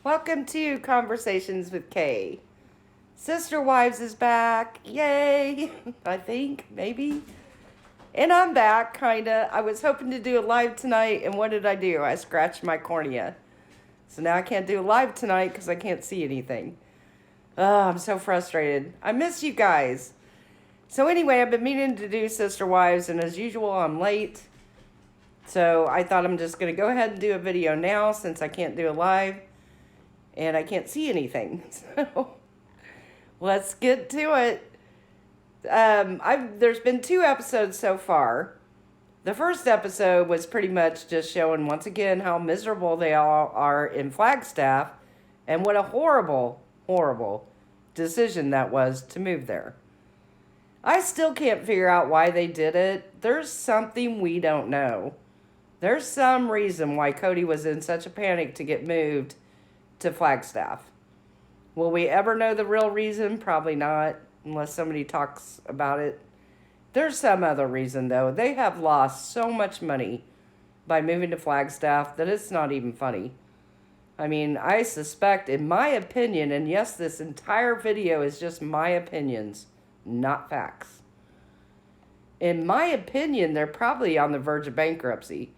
Welcome to Conversations with Kay. Sister Wives is back. Yay! I think, maybe. And I'm back, kinda. I was hoping to do a live tonight, and what did I do? I scratched my cornea. So now I can't do a live tonight because I can't see anything. Oh, I'm so frustrated. I miss you guys. So anyway, I've been meaning to do Sister Wives, and as usual, I'm late. So I thought I'm just going to go ahead and do a video now since I can't do a live and I can't see anything. So let's get to it. There's been 2 episodes so far. The first episode was pretty much just showing once again how miserable they all are in Flagstaff and what a horrible, horrible decision that was to move there. I still can't figure out why they did it. There's something we don't know. There's some reason why Cody was in such a panic to get moved to Flagstaff. Will we ever know the real reason? Probably not, unless somebody talks about it. There's some other reason, though. They have lost so much money by moving to Flagstaff that it's not even funny. I mean, I suspect, in my opinion, and yes, this entire video is just my opinions, not facts. In my opinion, they're probably on the verge of bankruptcy.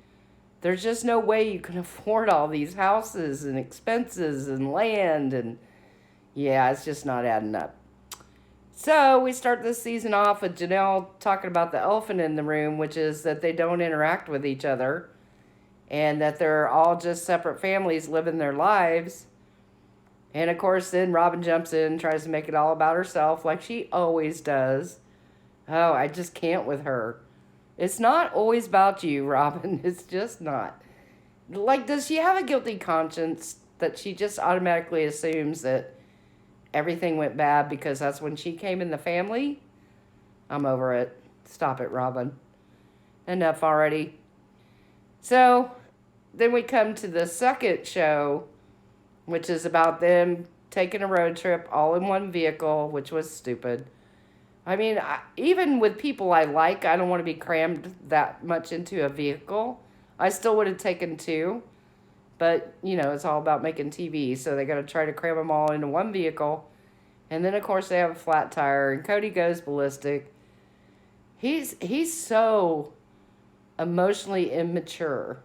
There's just no way you can afford all these houses and expenses and land, and yeah, it's just not adding up. So we start this season off with Janelle talking about the elephant in the room, which is that they don't interact with each other and that they're all just separate families living their lives. And of course, then Robin jumps in, tries to make it all about herself like she always does. Oh, I just can't with her. It's not always about you, Robin. It's just not. Like, does she have a guilty conscience that she just automatically assumes that everything went bad because that's when she came in the family? I'm over it. Stop it, Robin. Enough already. So, then we come to the second show, which is about them taking a road trip all in one vehicle, which was stupid. I mean, even with people I like, I don't want to be crammed that much into a vehicle. I still would have taken 2. But, you know, it's all about making TV, so they got to try to cram them all into one vehicle. And then, of course, they have a flat tire, and Cody goes ballistic. He's so emotionally immature.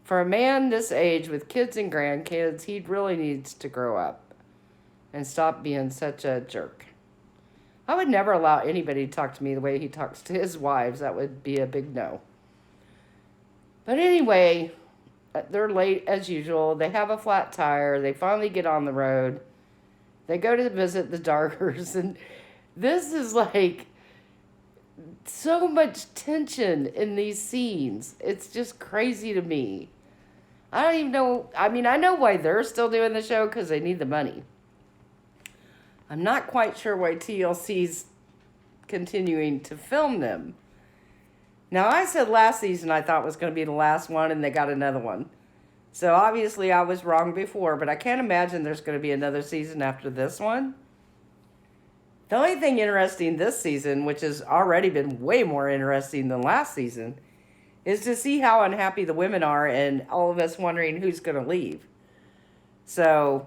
For a man this age with kids and grandkids, he really needs to grow up and stop being such a jerk. I would never allow anybody to talk to me the way he talks to his wives. That would be a big no. But anyway, they're late as usual. They have a flat tire. They finally get on the road. They go to visit the Darkers. And this is like so much tension in these scenes. It's just crazy to me. I don't even know. I mean, I know why they're still doing the show, because they need the money. I'm not quite sure why TLC's continuing to film them. Now, I said last season I thought was going to be the last one, and they got another one. So, obviously, I was wrong before, but I can't imagine there's going to be another season after this one. The only thing interesting this season, which has already been way more interesting than last season, is to see how unhappy the women are and all of us wondering who's going to leave. So,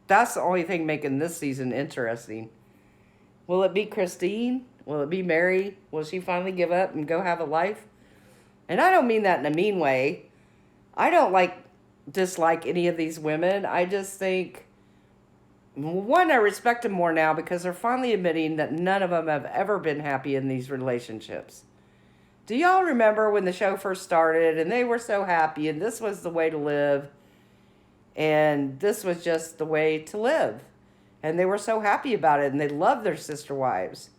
that's the only thing making this season interesting. Will it be Christine? Will it be Mary? Will she finally give up and go have a life? And I don't mean that in a mean way. I don't dislike any of these women. I just think, one, I respect them more now because they're finally admitting that none of them have ever been happy in these relationships. Do y'all remember when the show first started and they were so happy and this was the way to live? And this was just the way to live. And they were so happy about it, and they loved their sister wives.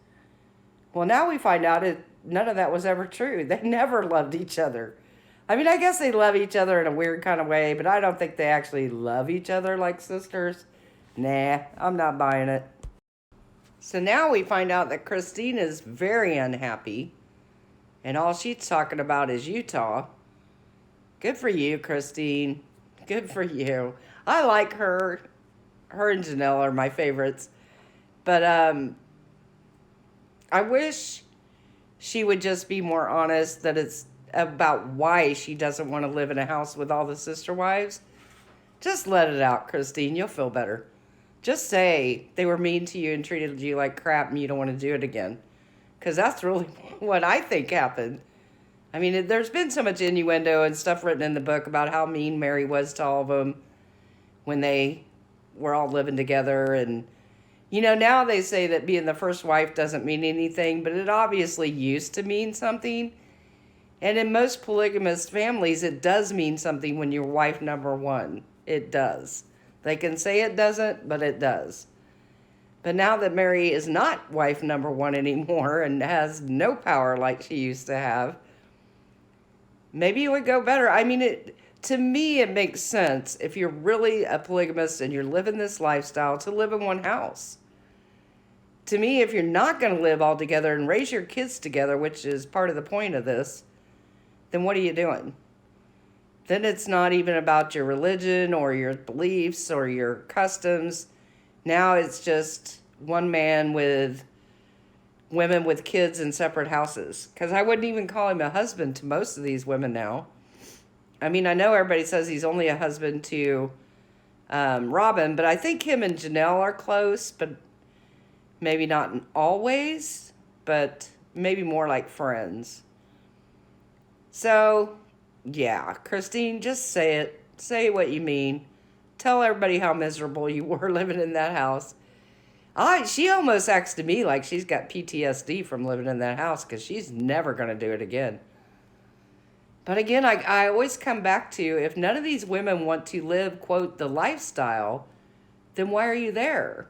Well, now we find out none of that was ever true. They never loved each other. I mean, I guess they love each other in a weird kind of way, but I don't think they actually love each other like sisters. Nah, I'm not buying it. So now we find out that Christine is very unhappy, and all she's talking about is Utah. Good for you, Christine. Good for you. I like her. Her and Janelle are my favorites. But I wish she would just be more honest that it's about why she doesn't want to live in a house with all the sister wives. Just let it out, Christine. You'll feel better. Just say they were mean to you and treated you like crap and you don't want to do it again. Because that's really what I think happened. I mean, there's been so much innuendo and stuff written in the book about how mean Mary was to all of them when they were all living together. And, now they say that being the first wife doesn't mean anything, but it obviously used to mean something. And in most polygamous families, it does mean something when you're wife number one. It does. They can say it doesn't, but it does. But now that Mary is not wife number one anymore and has no power like she used to have, maybe it would go better. I mean, to me, it makes sense if you're really a polygamist and you're living this lifestyle to live in one house. To me, if you're not going to live all together and raise your kids together, which is part of the point of this, then what are you doing? Then it's not even about your religion or your beliefs or your customs. Now it's just one man with women with kids in separate houses. Because I wouldn't even call him a husband to most of these women now. I mean, I know everybody says he's only a husband to Robin, but I think him and Janelle are close, but maybe not in all ways, but maybe more like friends. So, yeah, Christine, just say it. Say what you mean. Tell everybody how miserable you were living in that house. She almost acts to me like she's got PTSD from living in that house because she's never going to do it again. But again, I always come back to, if none of these women want to live, quote, the lifestyle, then why are you there?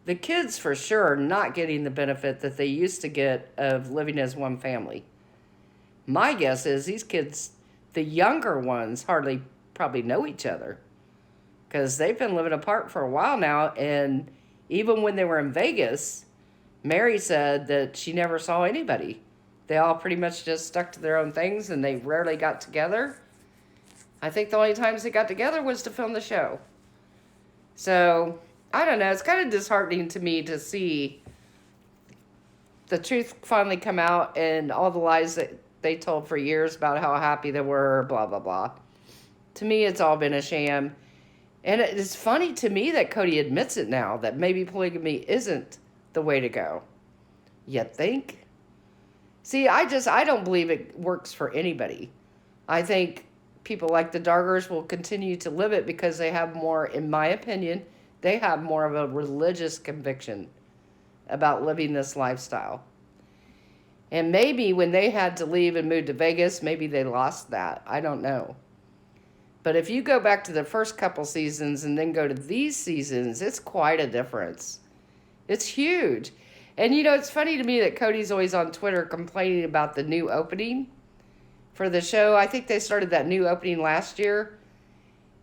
The kids, for sure, are not getting the benefit that they used to get of living as one family. My guess is these kids, the younger ones, hardly probably know each other because they've been living apart for a while now. And even when they were in Vegas, Mary said that she never saw anybody. They all pretty much just stuck to their own things and they rarely got together. I think the only times they got together was to film the show. So, I don't know. It's kind of disheartening to me to see the truth finally come out and all the lies that they told for years about how happy they were, blah, blah, blah. To me, it's all been a sham. And it's funny to me that Cody admits it now, that maybe polygamy isn't the way to go. You think? See, I don't believe it works for anybody. I think people like the Dargers will continue to live it because they have more, in my opinion, they have more of a religious conviction about living this lifestyle. And maybe when they had to leave and move to Vegas, maybe they lost that. I don't know. But if you go back to the first couple seasons and then go to these seasons, it's quite a difference. It's huge. And it's funny to me that Cody's always on Twitter complaining about the new opening for the show. I think they started that new opening last year.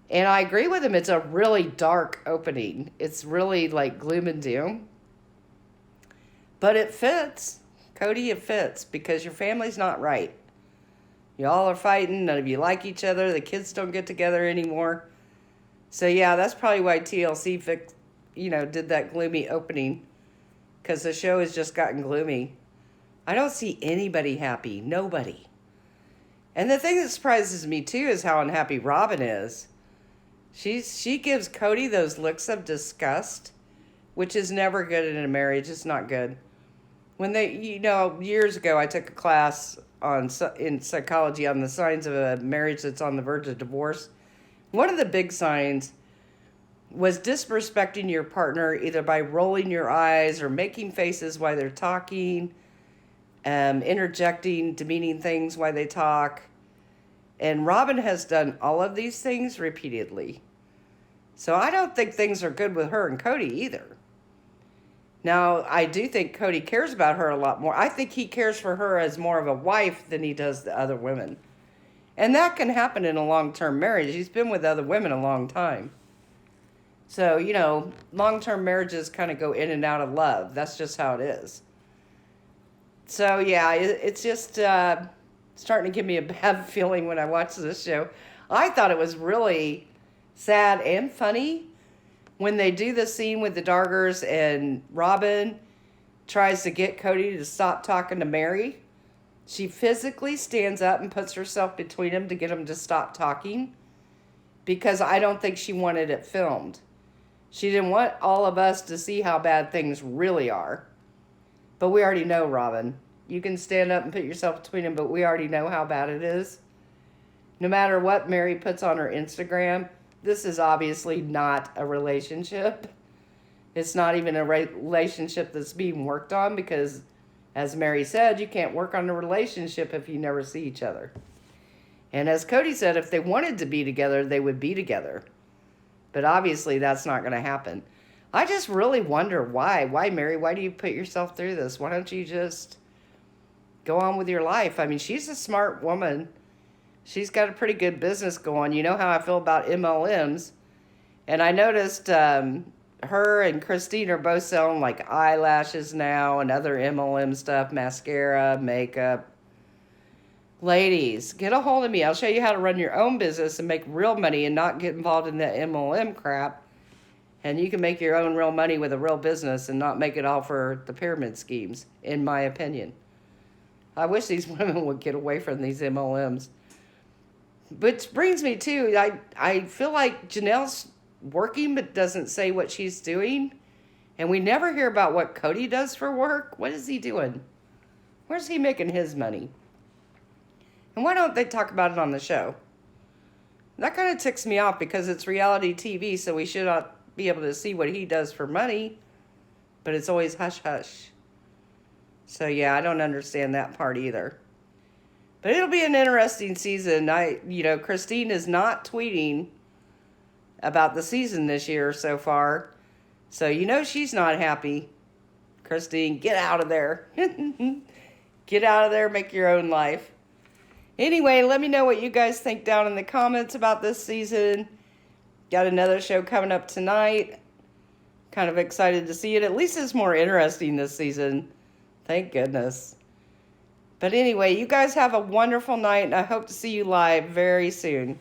And I agree with him. It's a really dark opening. It's really like gloom and doom. But it fits. Cody, it fits because your family's not right. Y'all are fighting. None of you like each other. The kids don't get together anymore. So, yeah, that's probably why TLC did that gloomy opening because the show has just gotten gloomy. I don't see anybody happy. Nobody. And the thing that surprises me, too, is how unhappy Robin is. She gives Cody those looks of disgust, which is never good in a marriage. It's not good. When years ago, I took a class in psychology on the signs of a marriage that's on the verge of divorce. One of the big signs was disrespecting your partner either by rolling your eyes or making faces while they're talking, interjecting, demeaning things while they talk. And Robin has done all of these things repeatedly. So I don't think things are good with her and Cody either. Now, I do think Cody cares about her a lot more. I think he cares for her as more of a wife than he does the other women. And that can happen in a long-term marriage. He's been with other women a long time. So, long-term marriages kind of go in and out of love. That's just how it is. So, yeah, it's just starting to give me a bad feeling when I watch this show. I thought it was really sad and funny when they do the scene with the Dargers and Robin tries to get Cody to stop talking to Mary. She physically stands up and puts herself between them to get him to stop talking. because I don't think she wanted it filmed. She didn't want all of us to see how bad things really are. But we already know, Robin. You can stand up and put yourself between them, but we already know how bad it is. No matter what Mary puts on her Instagram, this is obviously not a relationship. It's not even a relationship that's being worked on because, as Mary said, you can't work on a relationship if you never see each other. And as Cody said, if they wanted to be together, they would be together. But obviously that's not going to happen. I just really wonder why. Why, Mary? Why do you put yourself through this? Why don't you just go on with your life? I mean, she's a smart woman. She's got a pretty good business going. You know how I feel about MLMs. And I noticed her and Christine are both selling like eyelashes now and other MLM stuff, mascara, makeup. Ladies, get a hold of me. I'll show you how to run your own business and make real money and not get involved in that MLM crap. And you can make your own real money with a real business and not make it all for the pyramid schemes, in my opinion. I wish these women would get away from these MLMs. Which brings me to, I feel like Janelle's working but doesn't say what she's doing. And we never hear about what Cody does for work. What is he doing? Where's he making his money? And why don't they talk about it on the show? That kind of ticks me off because it's reality TV, so we should not be able to see what he does for money. But it's always hush-hush. So yeah, I don't understand that part either. But it'll be an interesting season. Christine is not tweeting about the season this year so far. So she's not happy. Christine, get out of there. Get out of there, make your own life. Anyway, let me know what you guys think down in the comments about this season. Got another show coming up tonight. Kind of excited to see it. At least it's more interesting this season. Thank goodness. But anyway, you guys have a wonderful night, and I hope to see you live very soon.